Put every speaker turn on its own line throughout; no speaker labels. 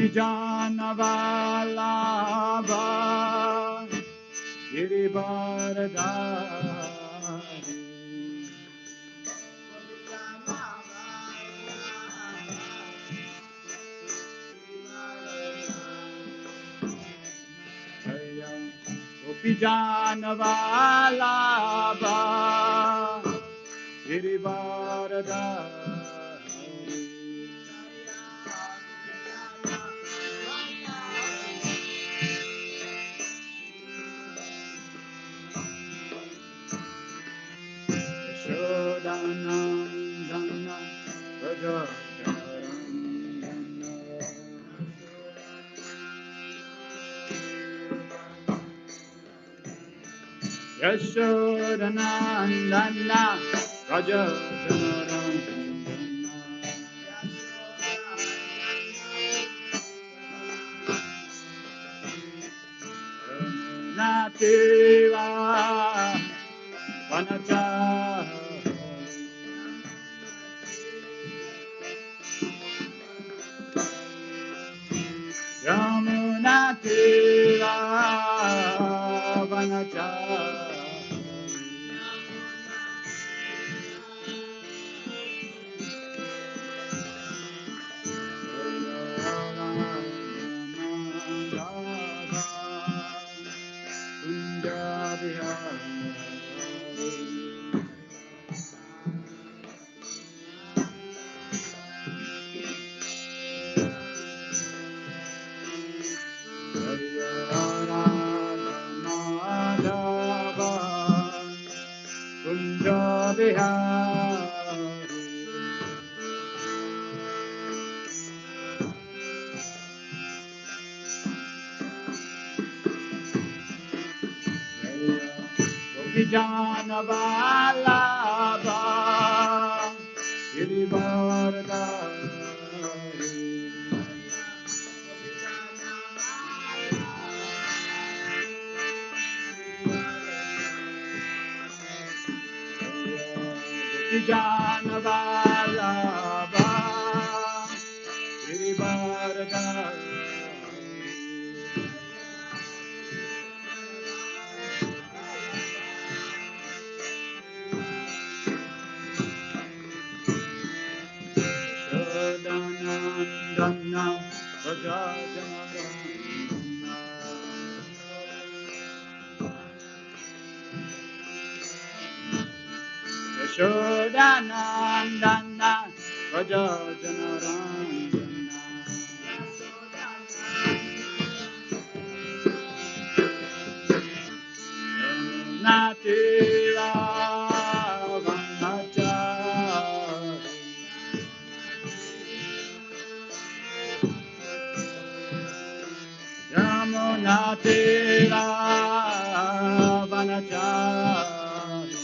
Gopijanavalabha Girivaradhari Gopijanavalabha Girivaradhari Yashodanandana Rajakarandana Yashodanandana Rajakarandana Nativa Vanachari Yamuna Tira Vanachari Vijanavalabha Girivaradhari Vijanavalabha Girivaradhari Shodanandana Rajajanarandana Yashodanandana Rajajanarandana Nativa Vanachari Yamuna Tira Vanachari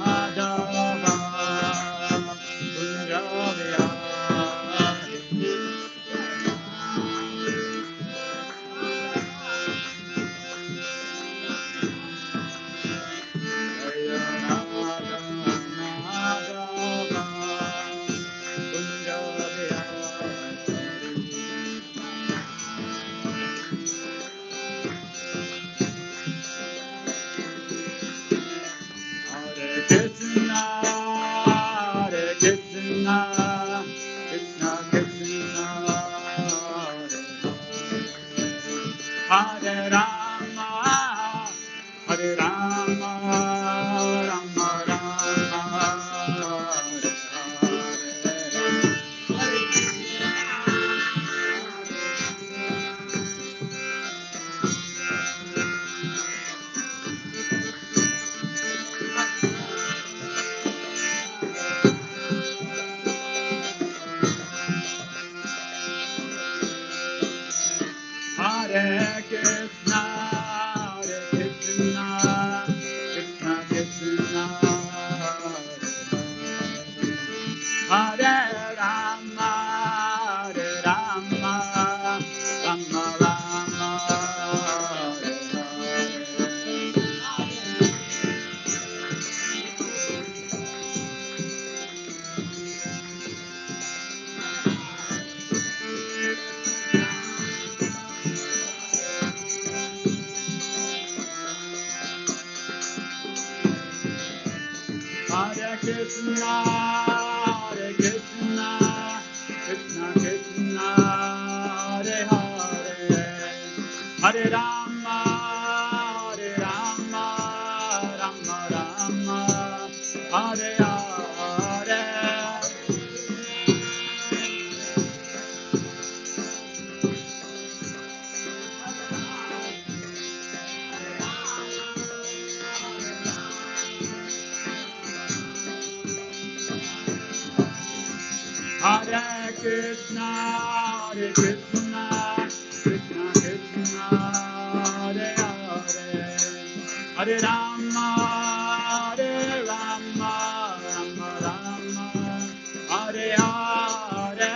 Madhava Kunjavihari Krishna, Hare Krishna, Krishna Krishna, Hare Rama, Hare Rama, Rama Rama, Hare Hare Krishna, Hare Krishna, Krishna Krishna, Hare Rama, Hare Rama, Rama Rama, Hare Hare. Krishna, Hare Krishna, Krishna Krishna, Hare Hare, Hare Rama, Hare Rama, Rama Rama, Hare Hare. Hare Krishna, Hare Krishna, Krishna Krishna, Hare Hare, Hare Rama, Hare Rama, Rama Rama, Hare Hare.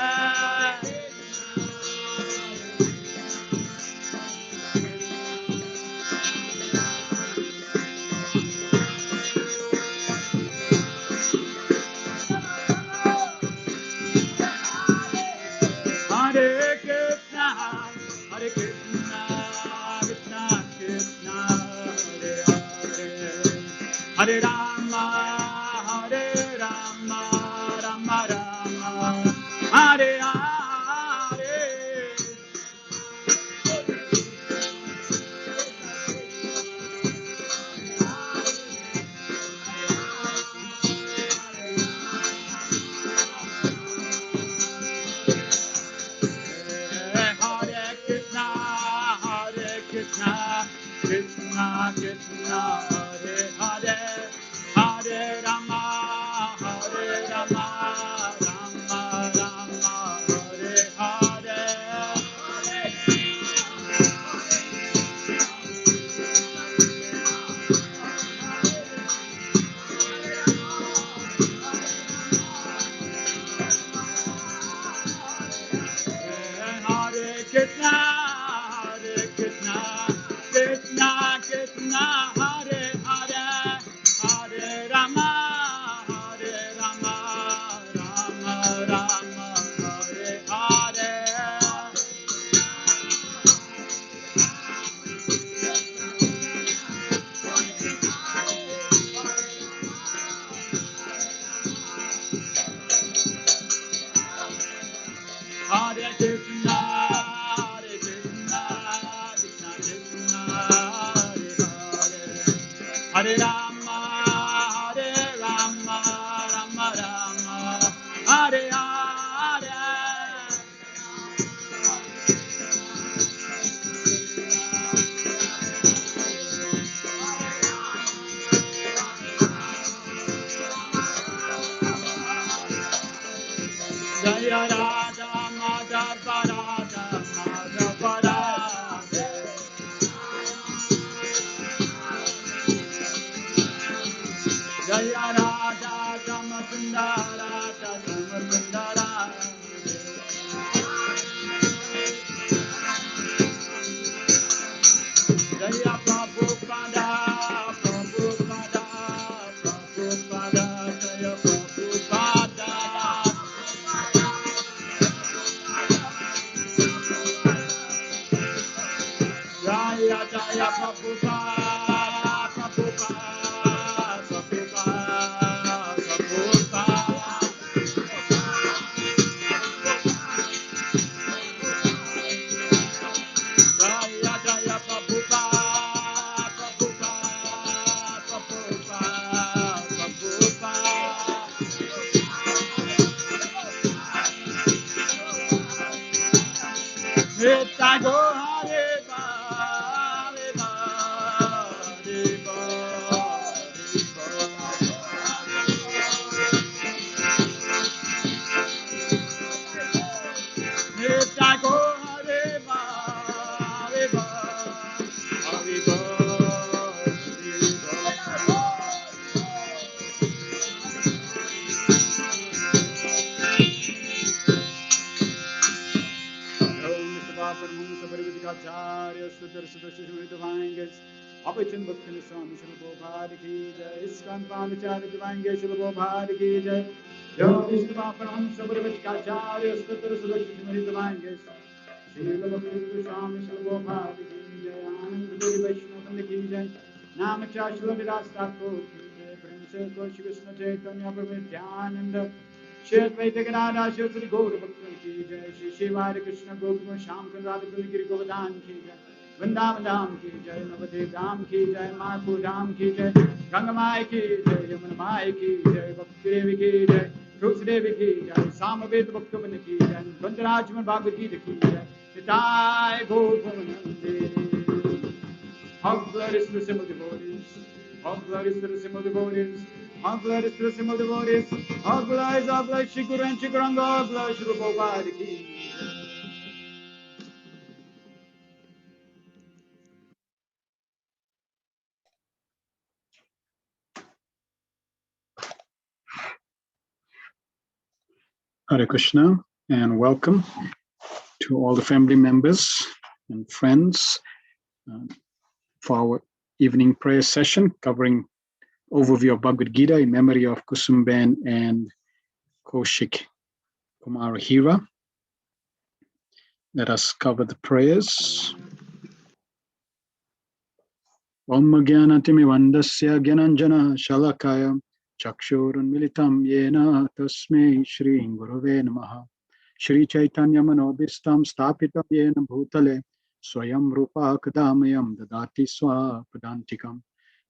Hare Krishna, Hare Krishna, Krishna Krishna, Hare Hare, Hare Rama, Hare Rama, Rama Rama, Hare Hare. Hare Krishna, Hare Krishna, Krishna Krishna, Hare Hare, Hare Rama, Hare Rama, Rama Rama, Hare Hare. Hare Krishna, Hare Krishna, Krishna Krishna, Hare Hare, Hare Rama, Hare Rama, Rama Rama, Hare Hare. Hare Krishna, Hare Krishna, Krishna Krishna, Hare Hare, Hare Rama, Hare Rama, Rama Rama, Hare Hare. Jaya Radha Madhava Radha Madhava Radha. Jaya Radha Samasundara Samasundara. Jaya Prabhupada, Prabhupada, Prabhupada, Jaya Prabhupada. Jaya Jaya Prabhupada, Prabhupada, Prabhupada, Prabhupada. Jaya Jaya Prabhupada, Prabhupada, Prabhupada, Prabhupada. Nitya Go Hare Ba, Hare Ba, Hare Ba, Hare Ba. Nitya Go Hare Ba, Hare Ba, Hare Ba, Hare Ba. Opulence Bhakti Swami Shri Prabhupada ki jai. Iskan Pamachari Divange Shri Prabhupada ki jai. Yo Vishnu Paparam Sabarvachikacharya Sutra Sudakshi Shri Divange Shri Bhakti Swami Shri Prabhupada ki jai. Anand Guru Vaishnava ki jai. Namachar Shri Vilas Thakur ki jai. Shri Krishna Chaitanya Prabhu Nityananda, Shri Advaita Gadadhar Shri Gaura Bhakta Ki Jai, Shri Shiva Hare Krishna Gopal Shyam Radha Giri Govardhan Ki Jai, Vrindavan Dham Ki Jai, Navadip Dham Ki Jai, Mayapur Dham Ki Jai, Ganga Mai Ki Jai, Yamuna Mai Ki Jai, Bhakti Devi Ki Jai, Tulsi Devi Ki Jai, Samaveta Bhaktavan Ki Jai, Gandharajman Bhagavad-Gita Ki Jai, Nitai Gaur Premanande. All glory is to the simple devotees. All glory is to the simple devotees. All glory is to the simple devotees. All glory, Shri Guru and Shri Guranga. All glory, Shri Prabhupada Ki.
Hare Krishna and welcome to all the family members and friends for our evening prayer session covering overview of Bhagavad-Gita in memory of Kusumben and Kaushik Kumar Hira. Let us cover the prayers. Om Gyanatimi Vandasya Gyananjana Shalakaya Chakshurun Militam Yena Tasmei Shri Gurave Namaha Shri Chaitanya Manobhistam Sthapitam Yena Bhutale Swayam Rupa Kadamayam Dadati Swa Padantikam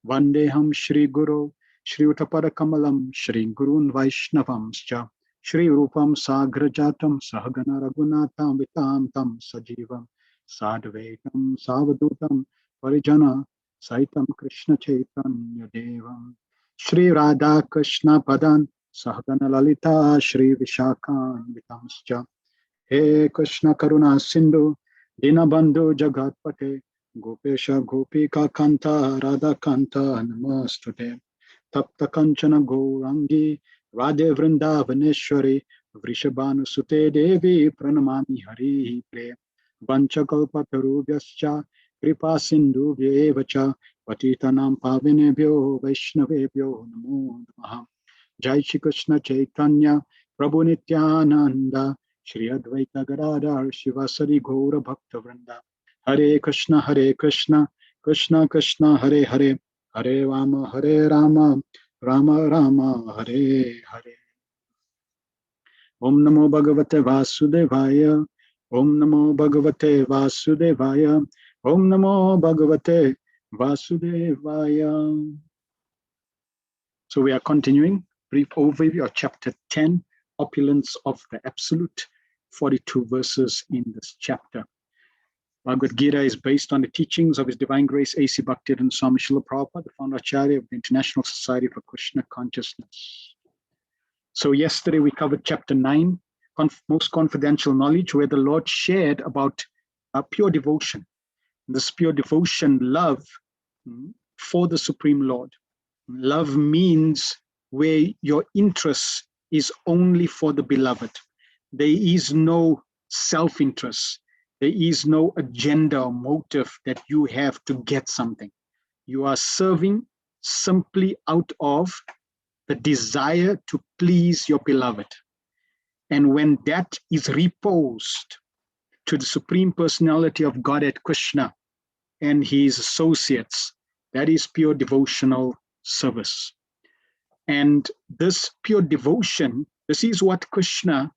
Vandeham Shri Guru Shri Uttapada Kamalam Shri Gurun Vaishnavamscha Shri Rupam Sagrajatam Sahagana Raghunatham Vitam Tam Sajivam Sadvaitam Savadutam Parijana Saitam Krishna Chaitanya Devam Shri Radha Krishna Padan Sahagana Lalita Shri Vishakan Vitamscha He Krishna Karuna Sindhu Dinabandhu Jagatpate Gopesha Gopika Kanta Radha Kanta Namastute Tapta Kanchana Gourangi Radhe Vrindavaneshwari Vrishabhanu Sute Devi Pranamami Hari Pre Vanchakalpatarubhyascha Kripa Sindhu Vyevacha Patitanam Pavinebhyo Vaishnavebhyo Namo Namaha Jai Shri Krishna Chaitanya Prabhu Nityananda Shri Advaita Gadadhar Shivasari Gaura Bhakta Vrinda Hare Krishna Krishna Krishna Hare Hare Hare Rama Rama Rama Hare Hare Om Namo Bhagavate Vasudevaya Om Namo Bhagavate Vasudevaya Om Namo Bhagavate Vasudevaya. So we are continuing brief overview of chapter 10, Opulence of the Absolute, 42 verses in this chapter. Bhagavad-Gita is based on the teachings of His Divine Grace A.C. Bhaktivedanta Swami Srila Prabhupada, the founder Acharya of the International Society for Krishna Consciousness. So yesterday we covered chapter 9, Most Confidential Knowledge, where the Lord shared about pure devotion. This pure devotion, love for the Supreme Lord. Love means where your interest is only for the beloved. There is no self-interest. There is no agenda or motive that you have to get something. You are serving simply out of the desire to please your beloved. And when that is reposed to the Supreme Personality of Godhead Krishna and his associates, that is pure devotional service. And this pure devotion, this is what Krishna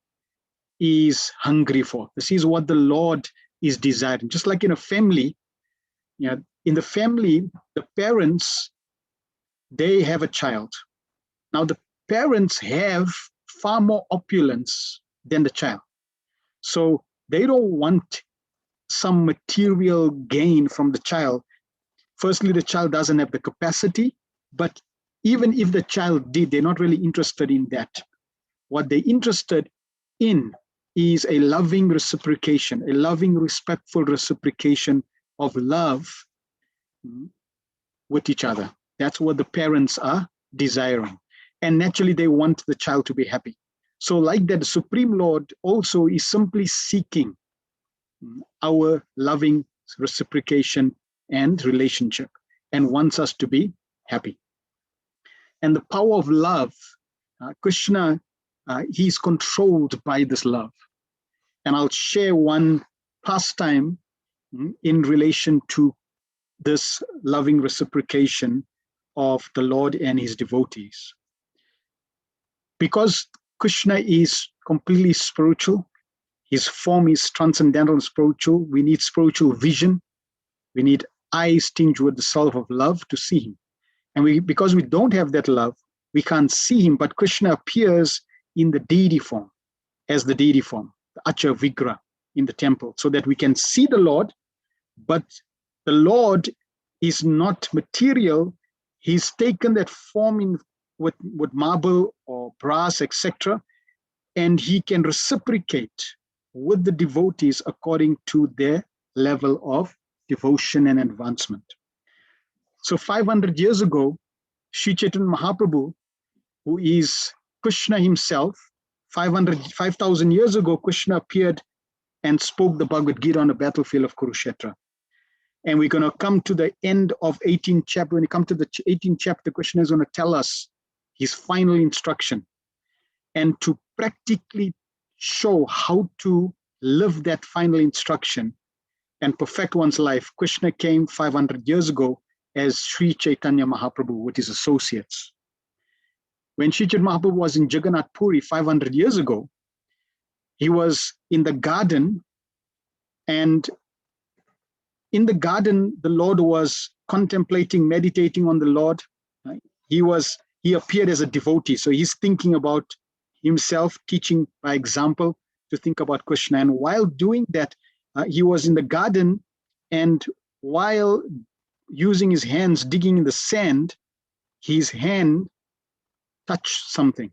is hungry for. This is what the Lord is desiring. Just like in a family, in the family, the parents, they have a child. Now the parents have far more opulence than the child. So they don't want some material gain from the child. Firstly, the child doesn't have the capacity, but even if the child did, they're not really interested in that. What they're interested in is a loving reciprocation, a loving, respectful reciprocation of love with each other. That's what the parents are desiring. And naturally, they want the child to be happy. So like that, the Supreme Lord also is simply seeking our loving reciprocation and relationship and wants us to be happy. And the power of love, Krishna, he's controlled by this love. And I'll share one pastime in relation to this loving reciprocation of the Lord and his devotees. Because Krishna is completely spiritual, his form is transcendental and spiritual, we need spiritual vision, we need eyes tinged with the self of love to see him. And because we don't have that love, we can't see him, but Krishna appears in the deity form, as the deity form, the Acha Vigra in the temple, so that we can see the Lord, but the Lord is not material. He's taken that form with marble or brass, etc., and he can reciprocate with the devotees according to their level of devotion and advancement. So 500 years ago, Sri Chaitanya Mahaprabhu, who is Krishna himself, 5,000 years ago, Krishna appeared and spoke the Bhagavad-Gita on the battlefield of Kurukshetra. And we're going to come to the end of 18th chapter. When you come to the 18th chapter, Krishna is going to tell us his final instruction. And to practically show how to live that final instruction and perfect one's life, Krishna came 500 years ago as Sri Chaitanya Mahaprabhu with his associates. When Sri Chaitanya Mahaprabhu was in Jagannath Puri 500 years ago, he was in the garden, and in the garden, the Lord was contemplating, meditating on the Lord. He appeared as a devotee. So he's thinking about himself, teaching by example to think about Krishna. And while doing that, he was in the garden, and while using his hands, digging in the sand, his hand touched something.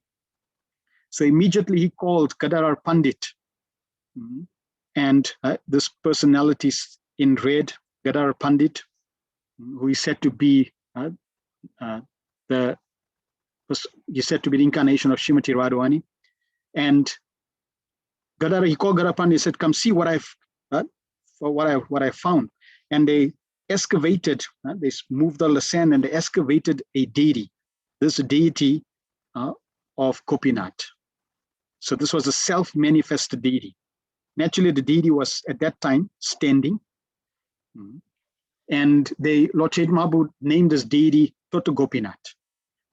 So immediately he called Gadadhar Pandit. And this personality in red, Gadadhar Pandit, who is said to be the incarnation of Srimati Radharani. And he called Gadadhar Pandit, said, "Come see what I found." And they excavated, they moved all the sand and they excavated a deity. This deity of Gopinath. So this was a self-manifested deity. Naturally, the deity was at that time standing. And Lord Chaitanya Mahaprabhu named this deity Tota Gopinath.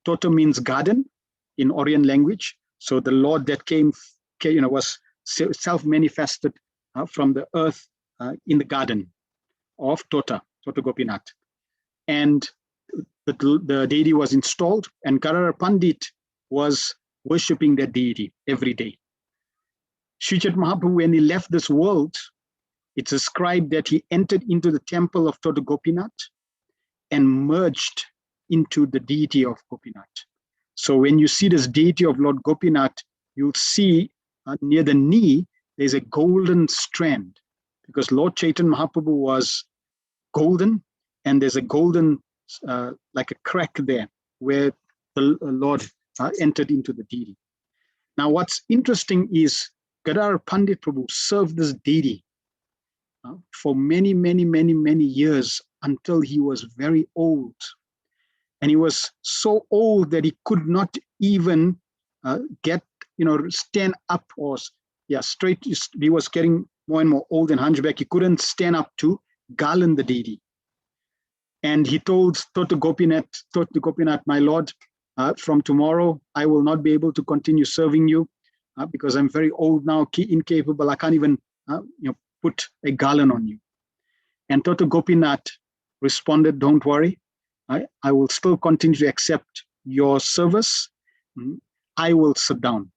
Tota means garden in Orient language. So the Lord that came was self-manifested from the earth in the garden of Tota Gopinath. And the deity was installed, and Gadadhar Pandit was worshipping that deity every day. Sri Chaitanya Mahaprabhu, when he left this world, it's ascribed that he entered into the temple of Tota Gopinath and merged into the deity of Gopinath. So when you see this deity of Lord Gopinath, you'll see near the knee, there's a golden strand, because Lord Chaitanya Mahaprabhu was golden, and there's a golden, like a crack there, where the Lord entered into the deity. Now, what's interesting is Gadadhar Pandit Prabhu served this deity for many, many, many, many years until he was very old. And he was so old that he could not even stand up straight. He was getting more and more old and hunchback. He couldn't stand up to garland the deity. And he told Tota Gopinath, "My Lord, from tomorrow, I will not be able to continue serving you because I'm very old now, incapable. I can't even put a garland on you." And Tota Gopinath responded, "Don't worry. I will still continue to accept your service. I will sit down."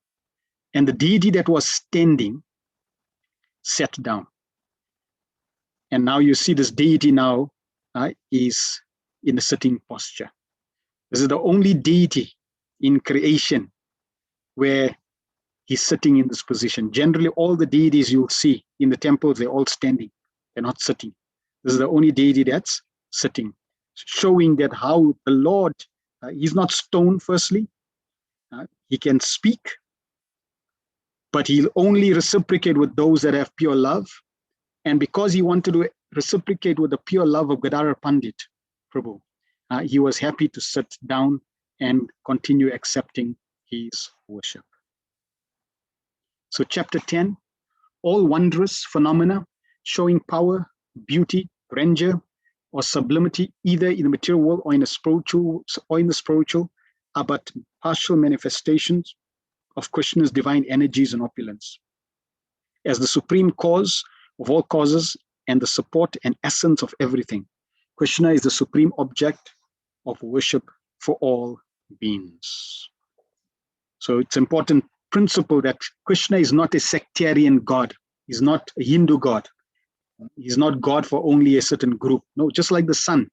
And the deity that was standing sat down. And now you see this deity now is in a sitting posture. This is the only deity in creation where he's sitting in this position. Generally, all the deities you'll see in the temples, they're all standing. They're not sitting. This is the only deity that's sitting, showing that how the Lord, he's not stone, firstly. He can speak, but he'll only reciprocate with those that have pure love. And because he wanted to reciprocate with the pure love of Gadadhar Pandit Prabhu, he was happy to sit down and continue accepting his worship. So chapter 10, all wondrous phenomena showing power, beauty, grandeur, or sublimity, either in the material world or in the spiritual, are but partial manifestations of Krishna's divine energies and opulence. As the supreme cause of all causes and the support and essence of everything, Krishna is the supreme object of worship for all beings. So it's an important principle that Krishna is not a sectarian God. He's not a Hindu God. He's not God for only a certain group. No, just like the sun.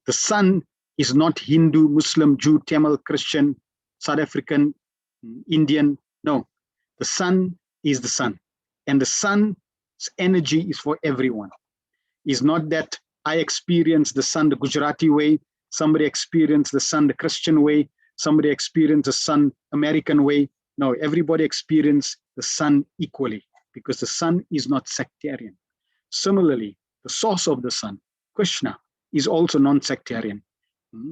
The sun is not Hindu, Muslim, Jew, Tamil, Christian, South African, Indian. No, the sun is the sun. And the sun's energy is for everyone. It's not that I experience the sun the Gujarati way, somebody experience the sun the Christian way, somebody experience the sun American way. No, everybody experience the sun equally because the sun is not sectarian. Similarly, the source of the sun, Krishna, is also non-sectarian.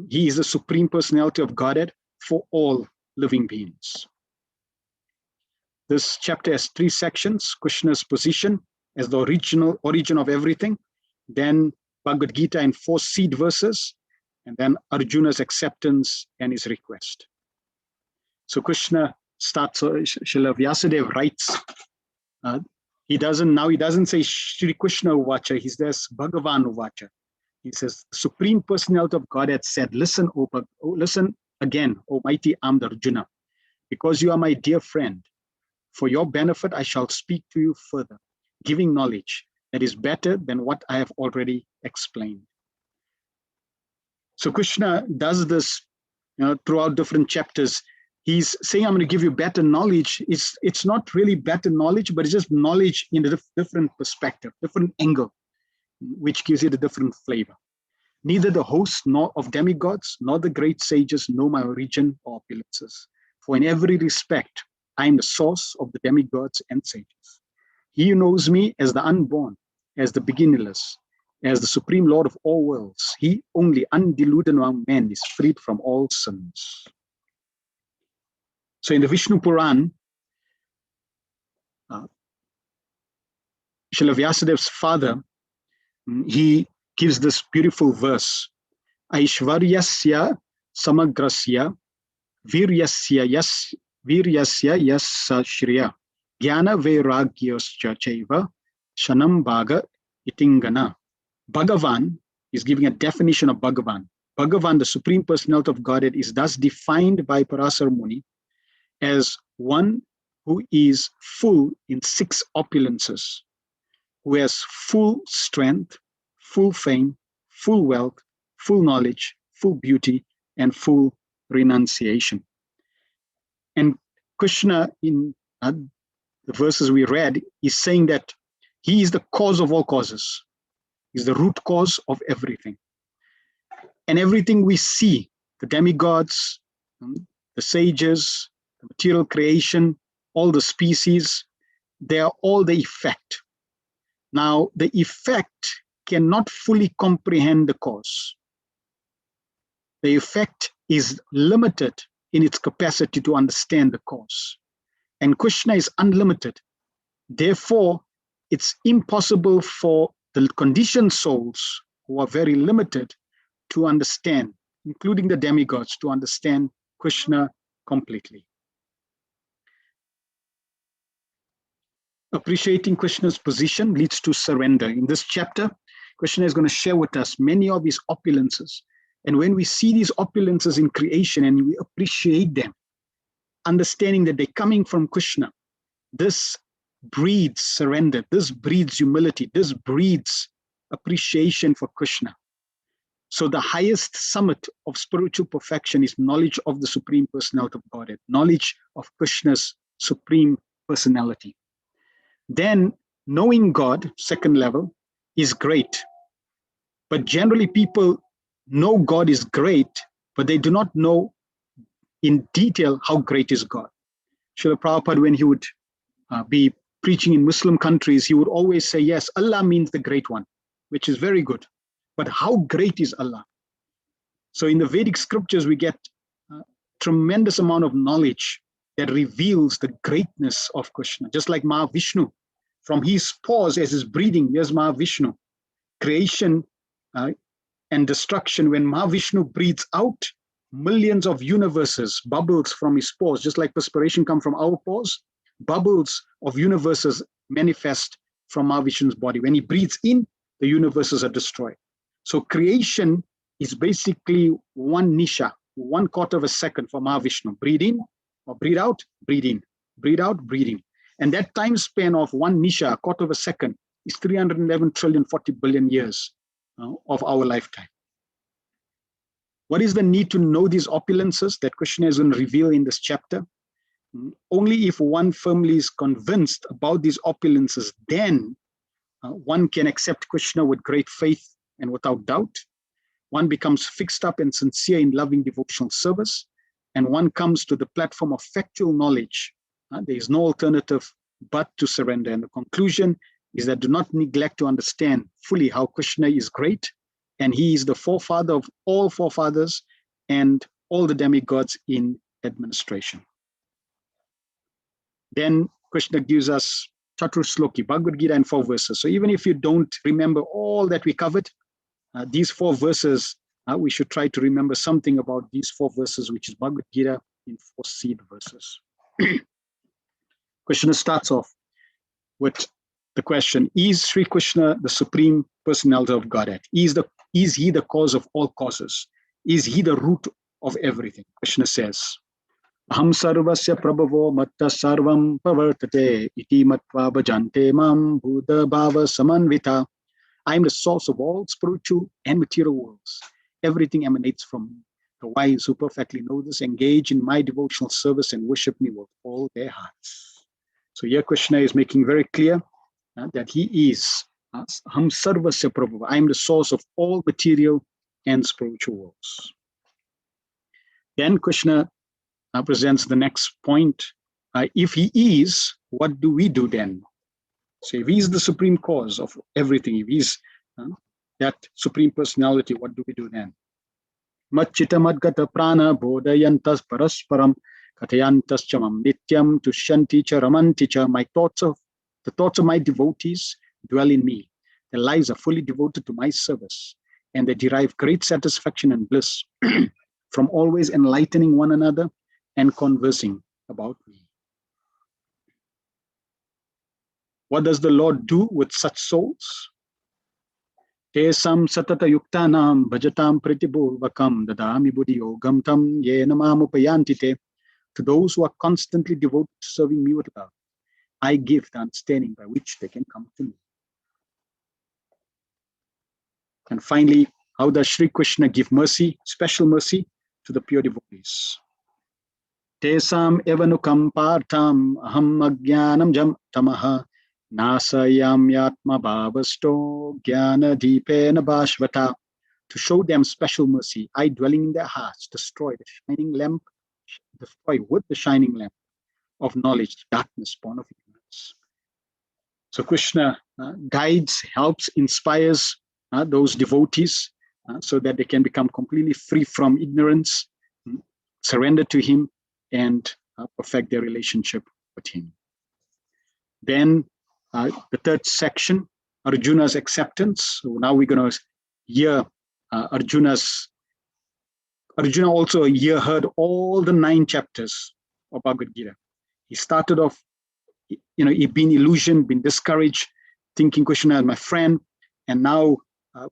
He is the supreme personality of Godhead for all living beings. This chapter has 3 sections: Krishna's position as the original origin of everything, then Bhagavad-Gita in 4 seed verses, and then Arjuna's acceptance and his request. So Krishna starts, Srila Vyasadeva writes, he doesn't say Sri Krishna Uvacha, he says Bhagavan Uvacha. He says, the Supreme Personality of God had said, listen again, O mighty armed Arjuna, because you are my dear friend. For your benefit, I shall speak to you further, giving knowledge that is better than what I have already explained. So Krishna does this throughout different chapters. He's saying, I'm going to give you better knowledge. It's not really better knowledge, but it's just knowledge in a different perspective, different angle, which gives it a different flavor. Neither the hosts nor of demigods, nor the great sages know my origin or opulences. For in every respect, I am the source of the demigods and sages. He who knows me as the unborn, as the beginningless, as the supreme Lord of all worlds, he only undeluded among men is freed from all sins. So in the Vishnu Puran, Srila Vyasadeva's father, he gives this beautiful verse: Aishvaryasya samagrasya viryasya yas shriya jnana vairagyascha chaiva shanam bhaga itingana. Bhagavan is giving a definition of Bhagavan. Bhagavan, the Supreme Personality of Godhead, is thus defined by Parasar Muni as one who is full in 6 opulences, who has full strength, full fame, full wealth, full knowledge, full beauty, and full renunciation. And Krishna, in the verses we read, is saying that he is the cause of all causes. He's the root cause of everything. And everything we see, the demigods, the sages, the material creation, all the species, they are all the effect. Now, the effect cannot fully comprehend the cause. The effect is limited in its capacity to understand the cause. And Krishna is unlimited. Therefore, it's impossible for the conditioned souls who are very limited to understand, including the demigods, to understand Krishna completely. Appreciating Krishna's position leads to surrender. In this chapter, Krishna is going to share with us many of his opulences. And when we see these opulences in creation and we appreciate them, understanding that they're coming from Krishna, this breeds surrender, this breeds humility, this breeds appreciation for Krishna. So the highest summit of spiritual perfection is knowledge of the Supreme Personality of Godhead, knowledge of Krishna's Supreme Personality. Then knowing God, second level, is great. But generally people know God is great, but they do not know in detail how great is God. Srila Prabhupada, when he would be preaching in Muslim countries, he would always say, yes, Allah means the great one, which is very good. But how great is Allah? So in the Vedic scriptures, we get a tremendous amount of knowledge that reveals the greatness of Krishna. Just like Mahavishnu, from his pause as his breathing, here's Mahavishnu. Creation and destruction, when Mahavishnu breathes out, millions of universes, bubbles from his pores, just like perspiration come from our pores, bubbles of universes manifest from Mahavishnu's body. When he breathes in, the universes are destroyed. So creation is basically one nisha, 1/4 of a second for Mahavishnu. Breathe in or breathe out, breathe in, breathe out, breathe in. And that time span of one nisha, 1/4 of a second, is 311 trillion 40 billion years of our lifetime. What is the need to know these opulences that Krishna is going to reveal in this chapter? Only if one firmly is convinced about these opulences, then one can accept Krishna with great faith and without doubt. One becomes fixed up and sincere in loving devotional service, and one comes to the platform of factual knowledge. There is no alternative but to surrender. And the conclusion is that do not neglect to understand fully how Krishna is great, and he is the forefather of all forefathers and all the demigods in administration. Then Krishna gives us Chaturshloki, Bhagavad-Gita in 4 verses. So even if you don't remember all that we covered, these 4 verses, we should try to remember something about these 4 verses, which is Bhagavad-Gita in 4 seed verses. Krishna starts off with the question, is Sri Krishna the Supreme Personality of Godhead? Is he the cause of all causes? Is he the root of everything? Krishna says, Aham sarvasya prabhavo matta sarvam pavartate iti matva bhajante mam buddha bhava samanvita. I am the source of all spiritual and material worlds. Everything emanates from me. The wise who perfectly know this engage in my devotional service and worship me with all their hearts. So here Krishna is making very clear that he is Aham sarvasya prabhava. I am the source of all material and spiritual worlds. Then Krishna presents the next point. If he is, what do we do then? So if he is the supreme cause of everything, if he is that supreme personality, what do we do then? Machita madgata prana bodayantas parasparam katayantas chamam nityam tushanti cha ramanti cha. The thoughts of my devotees dwell in me. Their lives are fully devoted to my service, and they derive great satisfaction and bliss from always enlightening one another and conversing about me. What does the Lord do with such souls? Tesam satata yuktanam bhajatam pritibhurvakam dadami buddhi yogam tam yena mamupayantite. To those who are constantly devoted to serving me with love, I give the understanding by which they can come to me. And finally, how does Sri Krishna give mercy, special mercy, to the pure devotees? Tesam evanukam partam aham ajnanam jam tamaha nasayam yatma bhavasto jnana deepena bhashvata. To show them special mercy, I, dwelling in their hearts, destroy with the shining lamp of knowledge, darkness born of ignorance. So Krishna guides, helps, inspires those devotees so that they can become completely free from ignorance, surrender to him, and perfect their relationship with him. Then the third section, Arjuna's acceptance. So now we're going to hear Arjuna also heard all the 9 chapters of Bhagavad-Gita. He started off, he'd been illusioned, been discouraged, thinking Krishna is my friend, and now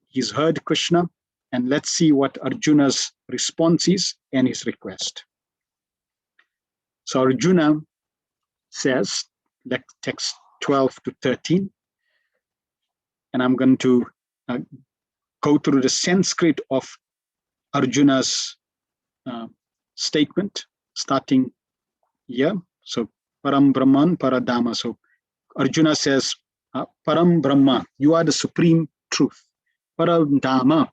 he's heard Krishna, and let's see what Arjuna's response is and his request. So Arjuna says, text 12 to 13, and I'm going to go through the Sanskrit of Arjuna's statement, starting here. So Param Brahman Paradama. So Arjuna says, Param Brahma, you are the supreme truth. Param Dhamma,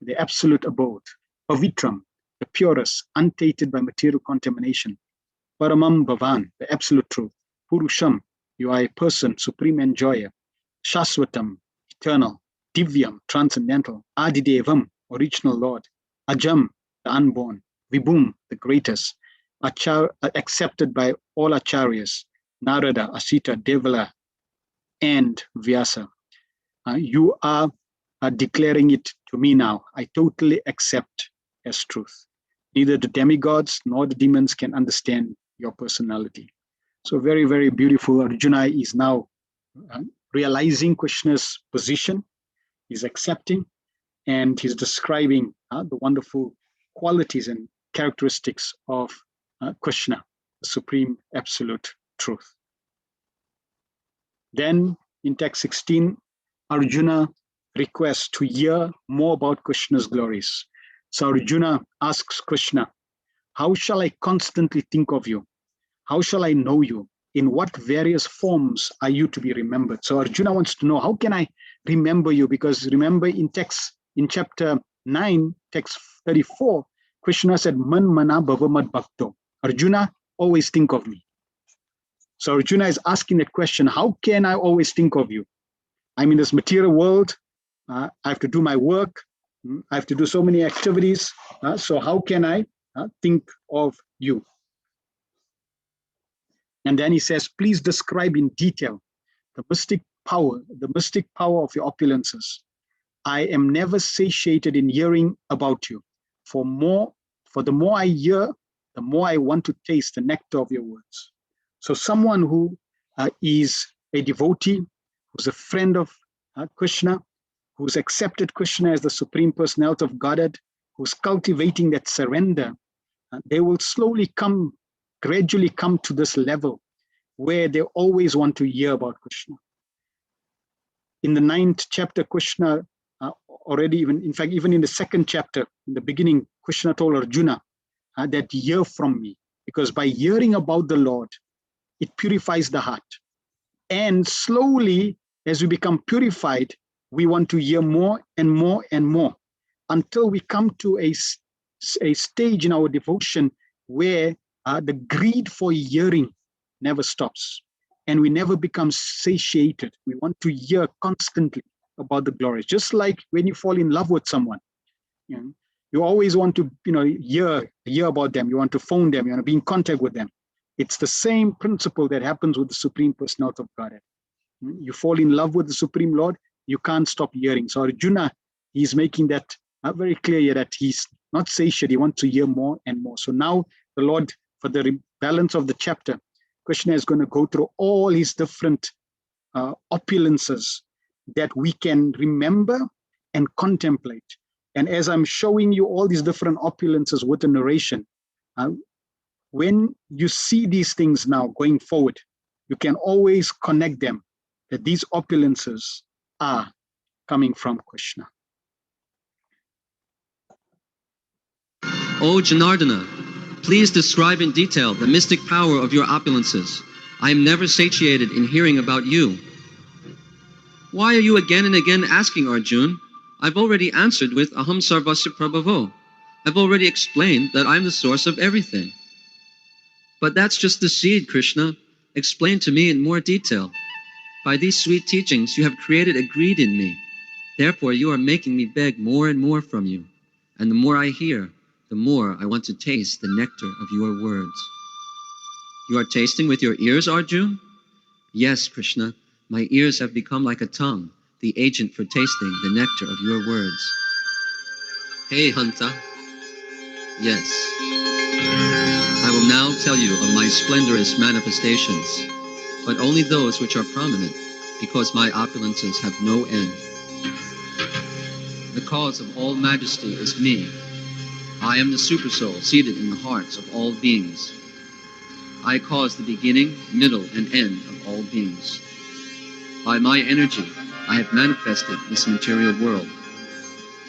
the absolute abode. Pavitram, the purest, untainted by material contamination. Paramam Bhavan, the absolute truth. Purusham, you are a person, supreme enjoyer. Shaswatam, eternal. Divyam, transcendental. Adidevam, original Lord. Ajam, the unborn. Vibhum, the greatest. Accepted by all acharyas. Narada, Asita, Devala, and Vyasa. You are declaring it to me now. I totally accept as truth. Neither the demigods nor the demons can understand your personality. So very, very beautiful. Arjuna is now realizing Krishna's position. He's accepting, and he's describing the wonderful qualities and characteristics of Krishna, the supreme absolute truth. Then in text 16, Arjuna requests to hear more about Krishna's glories. So Arjuna asks Krishna, how shall I constantly think of you? How shall I know you? In what various forms are you to be remembered? So Arjuna wants to know, how can I remember you? Because remember in chapter 9, text 34, Krishna said, Man mana bhavamad bhakto. Arjuna, always think of me. So Arjuna is asking that question, how can I always think of you? I'm in this material world. I have to do my work. I have to do so many activities. So how can I think of you? And then he says, please describe in detail the mystic power of your opulences. I am never satiated in hearing about you. For the more I hear, the more I want to taste the nectar of your words. So someone who is a devotee, who's a friend of Krishna, who's accepted Krishna as the Supreme Personality of Godhead, who's cultivating that surrender, they will gradually come to this level where they always want to hear about Krishna. In the 9th chapter, Krishna already, even in the 2nd chapter, in the beginning, Krishna told Arjuna that hear from me, because by hearing about the Lord, it purifies the heart. And slowly, as we become purified, we want to hear more and more and more, until we come to a stage in our devotion where the greed for hearing never stops, and we never become satiated. We want to hear constantly about the glories. Just like when you fall in love with someone, you always want to hear about them. You want to phone them. You want to be in contact with them. It's the same principle that happens with the Supreme Personality of Godhead. You fall in love with the Supreme Lord, you can't stop hearing. So Arjuna, he's making that very clear here, that he's not satiated. He wants to hear more and more. So now the Lord, for the balance of the chapter, Krishna is going to go through all his different opulences that we can remember and contemplate. And as I'm showing you all these different opulences with the narration, when you see these things now going forward, you can always connect them, that these opulences are coming from Krishna.
O Janardana, please describe in detail the mystic power of your opulences. I am never satiated in hearing about you. Why are you again and again asking, Arjun? I've already answered with Aham Sarvasya Prabhavo. I've already explained that I'm the source of everything. But that's just the seed, Krishna. Explain to me in more detail. By these sweet teachings, you have created a greed in me. Therefore, you are making me beg more and more from you. And the more I hear, the more I want to taste the nectar of your words. You are tasting with your ears, Arjun? Yes, Krishna. My ears have become like a tongue, the agent for tasting the nectar of your words. Hey, Hanta. Yes. I will now tell you of my splendorous manifestations, but only those which are prominent, because my opulences have no end. The cause of all majesty is me. I am the Supersoul seated in the hearts of all beings. I cause the beginning, middle, and end of all beings. By my energy, I have manifested this material world.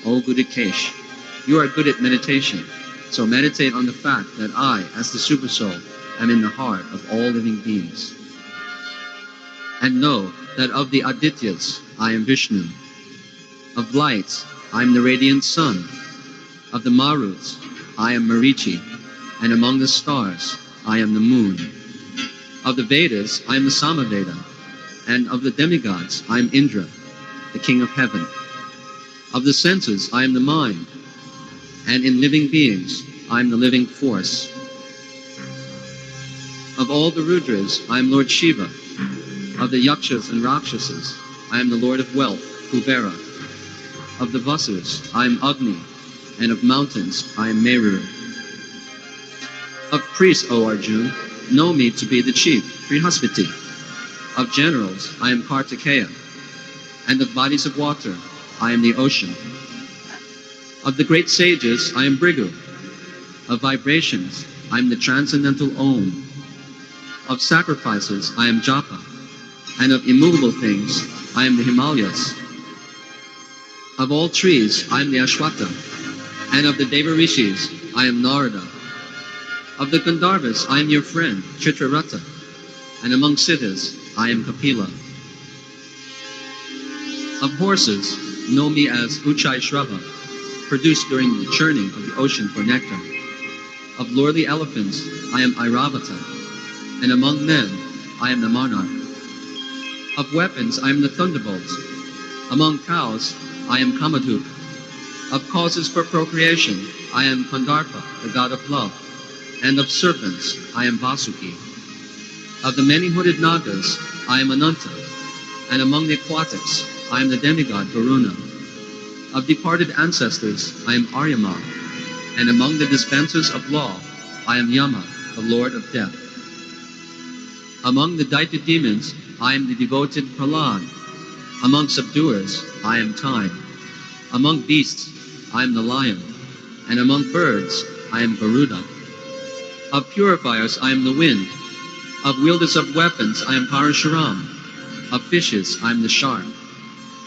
O Gudikesh, you are good at meditation, so meditate on the fact that I, as the Supersoul, am in the heart of all living beings. And know that of the Adityas, I am Vishnu. Of lights, I am the radiant sun. Of the Maruts, I am Marichi. And among the stars, I am the moon. Of the Vedas, I am the Samaveda. And of the demigods, I am Indra, the king of heaven. Of the senses, I am the mind. And in living beings, I am the living force. Of all the Rudras, I am Lord Shiva. Of the Yakshas and Rakshasas, I am the Lord of wealth, Kuvera. Of the Vasus, I am Agni, and of mountains, I am Meru. Of priests, O Arjuna, know me to be the chief, Brihaspati. Of generals, I am Kartikeya, and of bodies of water, I am the ocean. Of the great sages, I am Bhrigu. Of vibrations, I am the transcendental Om. Of sacrifices, I am Japa, and of immovable things, I am the Himalayas. Of all trees, I am the Ashwatha, and of the Devarishis, I am Narada. Of the Gandharvas, I am your friend, Chitraratha, and among Siddhas, I am Kapila. Of horses, know me as Uchai Shrava, produced during the churning of the ocean for nectar. Of lordly elephants, I am Airavata, and among men, I am the monarch. Of weapons, I am the thunderbolts. Among cows, I am Kamadhup. Of causes for procreation, I am Kandarpa, the god of love. And of serpents, I am Vasuki. Of the many-hooded Nagas, I am Ananta. And among the aquatics, I am the demigod Varuna. Of departed ancestors, I am Aryama. And among the dispensers of law, I am Yama, the lord of death. Among the Daita demons, I am the devoted Prahlad. Among subduers, I am time. Among beasts, I am the lion. And among birds, I am Garuda. Of purifiers, I am the wind. Of wielders of weapons, I am Parashuram. Of fishes, I am the shark.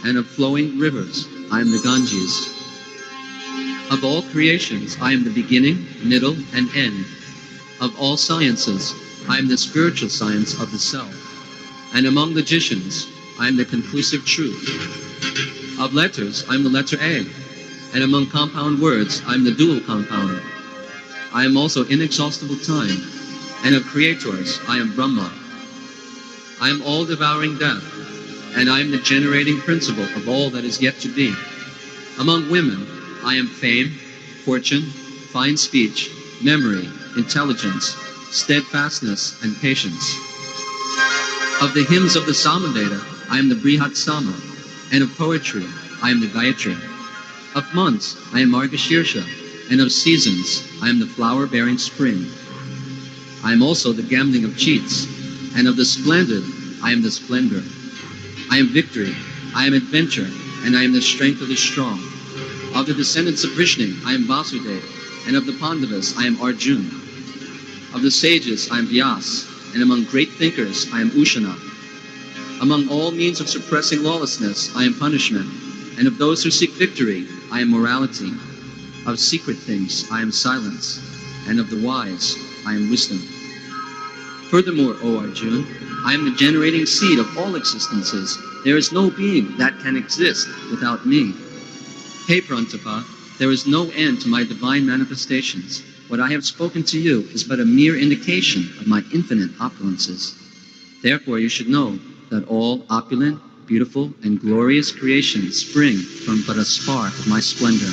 And of flowing rivers, I am the Ganges. Of all creations, I am the beginning, middle, and end. Of all sciences, I am the spiritual science of the self. And among logicians, I am the conclusive truth. Of letters, I am the letter A. And among compound words, I am the dual compound. I am also inexhaustible time. And of creators, I am Brahma. I am all-devouring death. And I am the generating principle of all that is yet to be. Among women, I am fame, fortune, fine speech, memory, intelligence, steadfastness, and patience. Of the hymns of the Samaveda, I am the Brihat Sama, and of poetry, I am the Gayatri. Of months, I am Margashirsha, and of seasons, I am the flower-bearing spring. I am also the gambling of cheats, and of the splendid, I am the splendor. I am victory, I am adventure, and I am the strength of the strong. Of the descendants of Vrishni, I am Vasudeva, and of the Pandavas, I am Arjuna. Of the sages, I am Vyas, and among great thinkers, I am Ushana. Among all means of suppressing lawlessness, I am punishment, and of those who seek victory, I am morality. Of secret things, I am silence, and of the wise, I am wisdom. Furthermore, O Arjuna, I am the generating seed of all existences. There is no being that can exist without me. Hey Prantapa, there is no end to my divine manifestations. What I have spoken to you is but a mere indication of my infinite opulences. Therefore you should know that all opulent, beautiful, and glorious creations spring from but a spark of my splendor.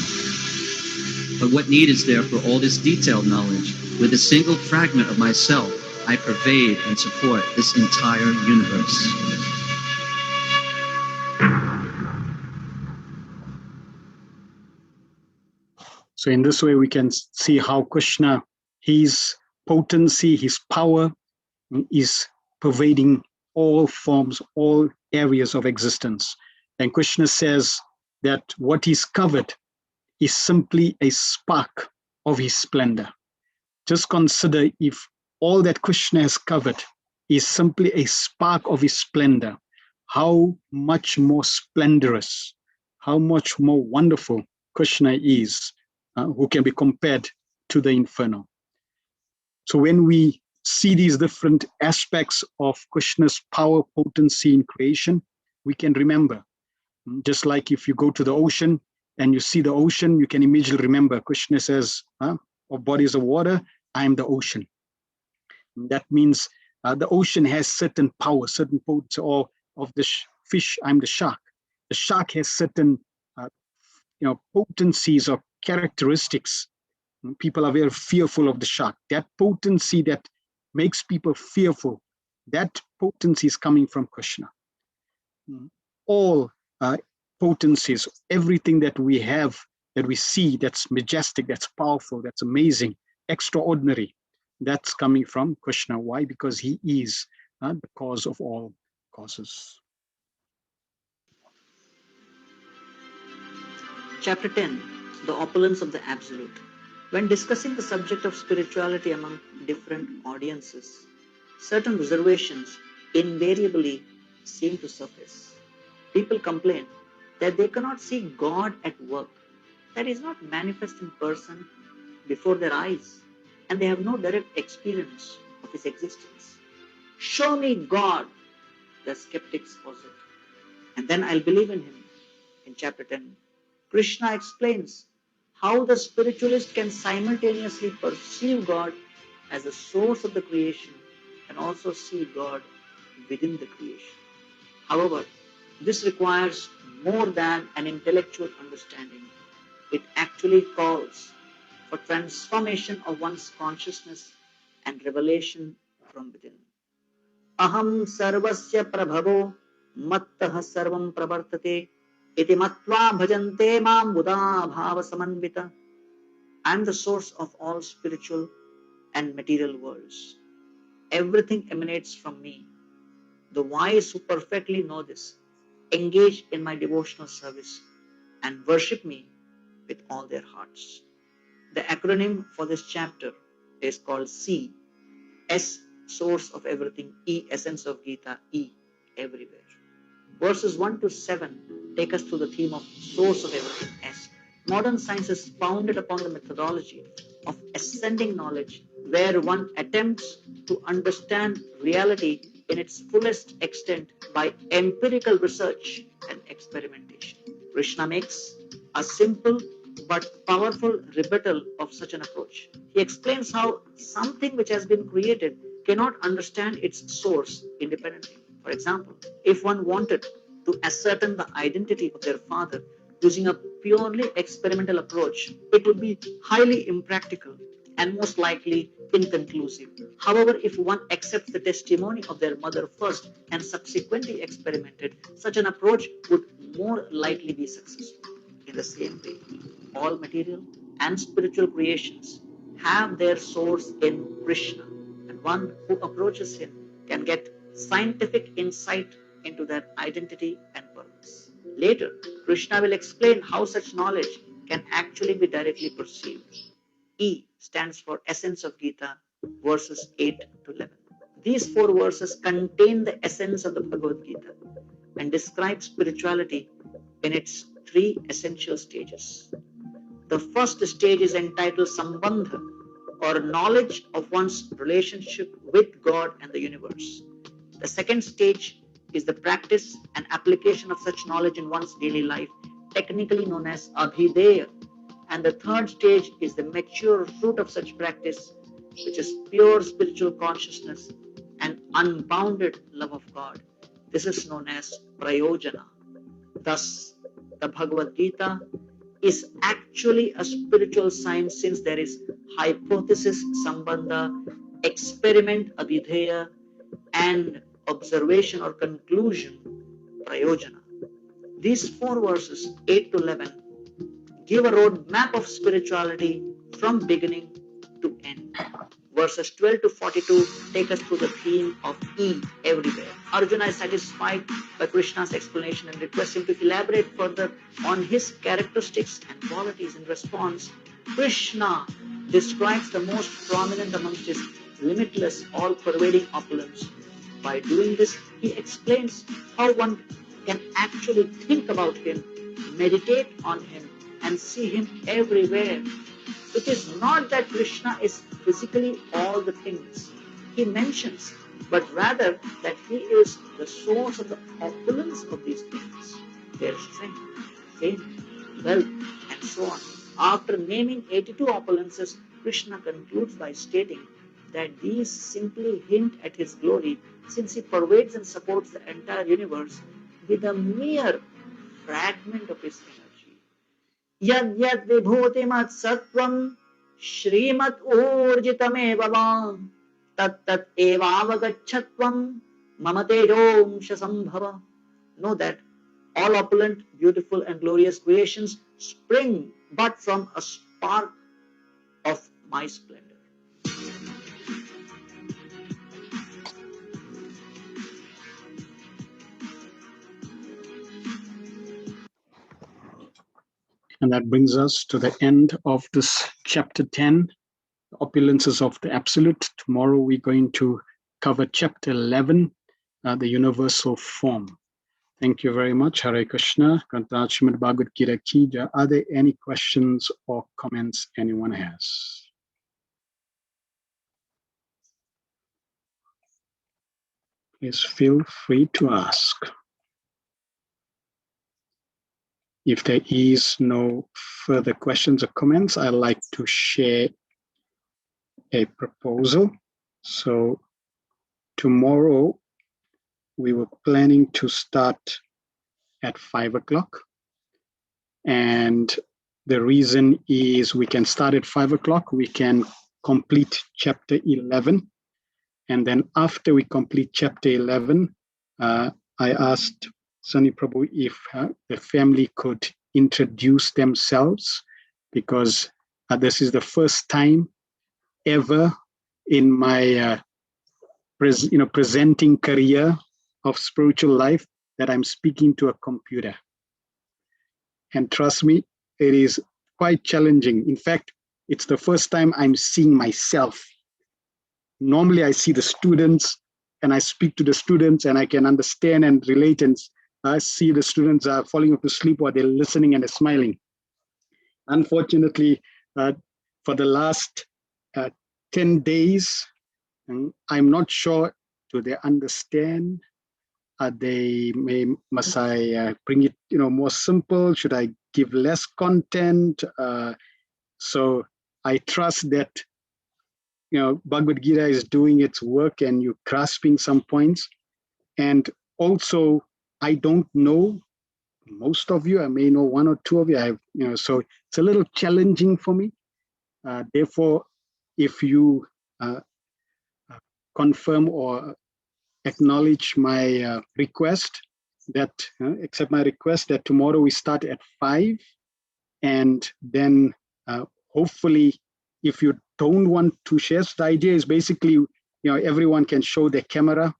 But what need is there for all this detailed knowledge? With a single fragment of myself, I pervade and support this entire universe.
So in this way, we can see how Krishna, his potency, his power is pervading all forms, all areas of existence. And Krishna says that what he's covered is simply a spark of his splendor. Just consider if all that Krishna has covered is simply a spark of his splendor, how much more splendorous, how much more wonderful Krishna is, who can be compared to the infernal. So when we see these different aspects of Krishna's power, potency in creation, we can remember, just like if you go to the ocean and you see the ocean, you can immediately remember Krishna says, of bodies of water, I am the ocean. That means the ocean has certain power, certain potency, or of the fish, I'm the shark. The shark has certain potencies or characteristics. People are very fearful of the shark. That potency that makes people fearful, that potency is coming from Krishna. All potencies, everything that we have, that we see, that's majestic, that's powerful, that's amazing, extraordinary, that's coming from Krishna. Why? Because he is the cause of all causes.
Chapter 10, The Opulence of the Absolute. When discussing the subject of spirituality among different audiences, certain reservations invariably seem to surface. People complain that they cannot see God at work, that He is not manifest in person before their eyes, and they have no direct experience of His existence. Show me God, the skeptics posit, and then I'll believe in Him. In chapter 10, Krishna explains how the spiritualist can simultaneously perceive God as the source of the creation and also see God within the creation. However, this requires more than an intellectual understanding. It actually calls for transformation of one's consciousness and revelation from within. Aham sarvasya prabhavo mattah sarvam pravartate iti matva bhajante mam buddha bhava samanvita. I am the source of all spiritual and material worlds. Everything emanates from me. The wise who perfectly know this engage in my devotional service and worship me with all their hearts. The acronym for this chapter is called C. S, source of everything. E, essence of Gita. E, everywhere. Verses 1 to 7 take us through the theme of source of everything. S. Modern science is founded upon the methodology of ascending knowledge, where one attempts to understand reality in its fullest extent by empirical research and experimentation. Krishna makes a simple but powerful rebuttal of such an approach. He explains how something which has been created cannot understand its source independently. For example, if one wanted to ascertain the identity of their father using a purely experimental approach, it would be highly impractical and most likely inconclusive. However, if one accepts the testimony of their mother first and subsequently experimented, such an approach would more likely be successful. In the same way, all material and spiritual creations have their source in Krishna, and one who approaches him can get scientific insight into their identity and purpose. Later, Krishna will explain how such knowledge can actually be directly perceived. E stands for Essence of Gita, verses 8 to 11. These four verses contain the essence of the Bhagavad-Gita and describe spirituality in its three essential stages. The first stage is entitled Sambandha, or knowledge of one's relationship with God and the universe. The second stage is the practice and application of such knowledge in one's daily life, technically known as Abhideya. And the third stage is the mature fruit of such practice, which is pure spiritual consciousness and unbounded love of God. This is known as Prayojana. Thus, the Bhagavad-Gita is actually a spiritual science, since there is hypothesis, Sambandha, experiment, Abhideya, and observation or conclusion, Prayojana. These four verses, 8 to 11, give a roadmap of spirituality from beginning to end. Verses 12 to 42 take us through the theme of E, everywhere. Arjuna is satisfied by Krishna's explanation and requests him to elaborate further on his characteristics and qualities. In response, Krishna describes the most prominent amongst his limitless, all-pervading opulence. By doing this, he explains how one can actually think about him, meditate on him, and see him everywhere. It is not that Krishna is physically all the things he mentions, but rather that he is the source of the opulence of these things, their strength, fame, wealth, and so on. After naming 82 opulences, Krishna concludes by stating that these simply hint at his glory, since he pervades and supports the entire universe with a mere fragment of his energy. Yad yad vibhutimat sattvam Shrimat urjitamev va tat tat evavagachatvam mama tejomsha sambhava. Know that All opulent, beautiful, and glorious creations spring but from a spark of my splendor.
And that brings us to the end of this chapter 10, the opulences of the Absolute. Tomorrow we're going to cover chapter 11, the universal form. Thank you very much. Hare Krishna. Srimad Bhagavad-Gita ki jai. Are there any questions or comments anyone has? Please feel free to ask. If there is no further questions or comments, I'd like to share a proposal. So tomorrow we were planning to start at 5 o'clock. And the reason is we can start at 5 o'clock, we can complete chapter 11. And then after we complete chapter 11, I asked Sunny Prabhu if the family could introduce themselves, because this is the first time ever in my presenting career of spiritual life that I'm speaking to a computer. And trust me, it is quite challenging. In fact, it's the first time I'm seeing myself. Normally I see the students and I speak to the students and I can understand and relate, and I see the students are falling off to sleep or they're listening and they're smiling. Unfortunately, for the last 10 days, I'm not sure, do they understand? Must I bring it more simple? Should I give less content? So I trust that Bhagavad-Gita is doing its work and you're grasping some points. And also, I don't know most of you. I may know one or two of you. So it's a little challenging for me. Therefore, if you confirm or acknowledge my request, accept my request that tomorrow we start at 5, and then hopefully, if you don't want to share, so the idea is basically, everyone can show their camera,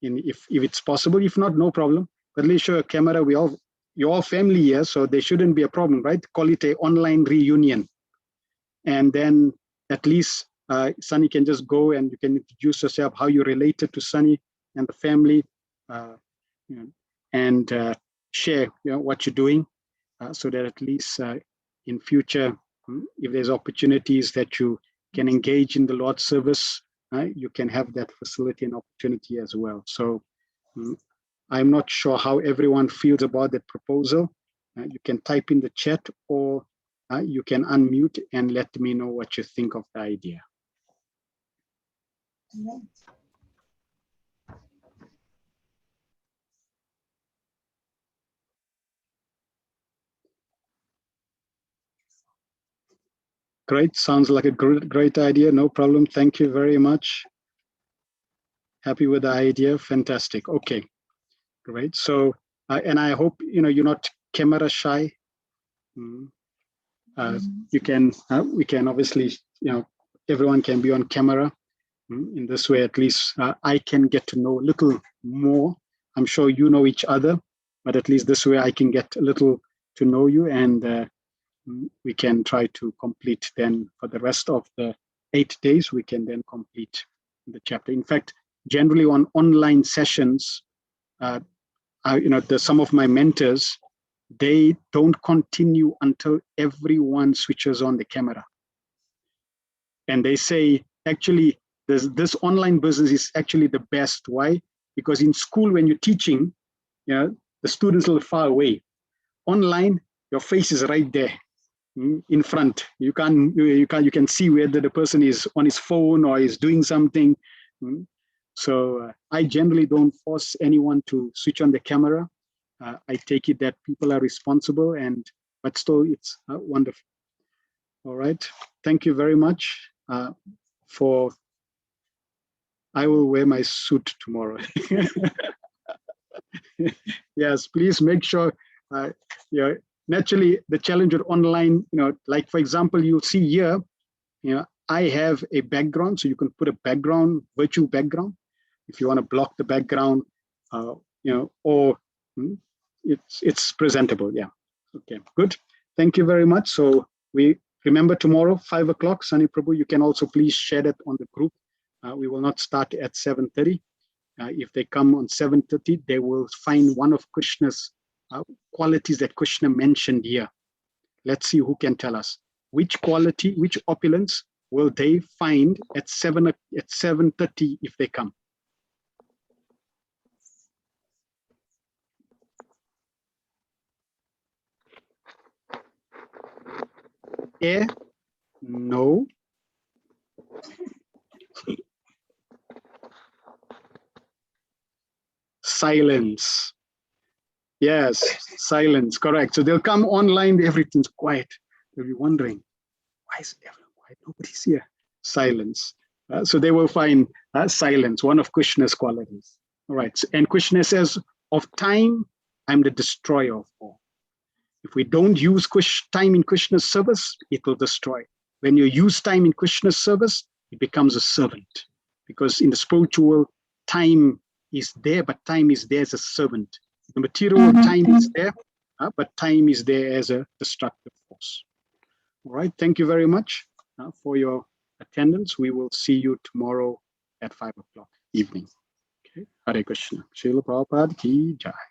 if it's possible. If not, no problem. But at least show a camera. You're all family here, so there shouldn't be a problem, right? Call it an online reunion, and then at least Sunny can just go and you can introduce yourself, how you related to Sunny and the family, and share what you're doing, so that at least in future, if there's opportunities that you can engage in the Lord's service, you can have that facility and opportunity as well. So I'm not sure how everyone feels about that proposal. You can type in the chat, or you can unmute and let me know what you think of the idea. Great, sounds like a great idea. No problem. Thank you very much. Happy with the idea. Fantastic. Okay, great. So, and I hope you're not camera shy. We can obviously, everyone can be on camera. In this way, at least I can get to know a little more. I'm sure you know each other, but at least this way I can get a little to know you, and we can try to complete then for the rest of the 8 days, we can then complete the chapter. In fact, generally on online sessions, some of my mentors, they don't continue until everyone switches on the camera. And they say, actually, this online business is actually the best. Why? Because in school, when you're teaching, the students are far away. Online, your face is right there in front. You can see whether the person is on his phone or is doing something. So I generally don't force anyone to switch on the camera. I take it that people are responsible, but still it's wonderful. All right. Thank you very much I will wear my suit tomorrow. Yes, please make sure. Yeah, naturally, the challenge with online, like for example, you see here, I have a background, so you can put a background, virtual background, if you want to block the background, or it's presentable. Yeah. Okay. Good. Thank you very much. So we remember tomorrow, 5 o'clock, Sunny Prabhu. You can also please share that on the group. We will not start at 7:30. If they come on 7:30, they will find one of Krishna's qualities that Krishna mentioned here. Let's see who can tell us which quality, which opulence will they find at 7:30 if they come. Air? No. Silence. Yes, silence, correct. So they'll come online, everything's quiet. They'll be wondering, why is everyone quiet? Nobody's here. Silence. So they will find silence, one of Krishna's qualities. All right. And Krishna says, of time, I'm the destroyer of all. If we don't use time in Krishna's service, it will destroy. When you use time in Krishna's service, it becomes a servant. Because in the spiritual, time is there, but time is there as a servant. The material time is there, but time is there as a destructive force. All right. Thank you very much for your attendance. We will see you tomorrow at 5 o'clock evening. Okay. Hare Krishna. Srila Prabhupada ki jai.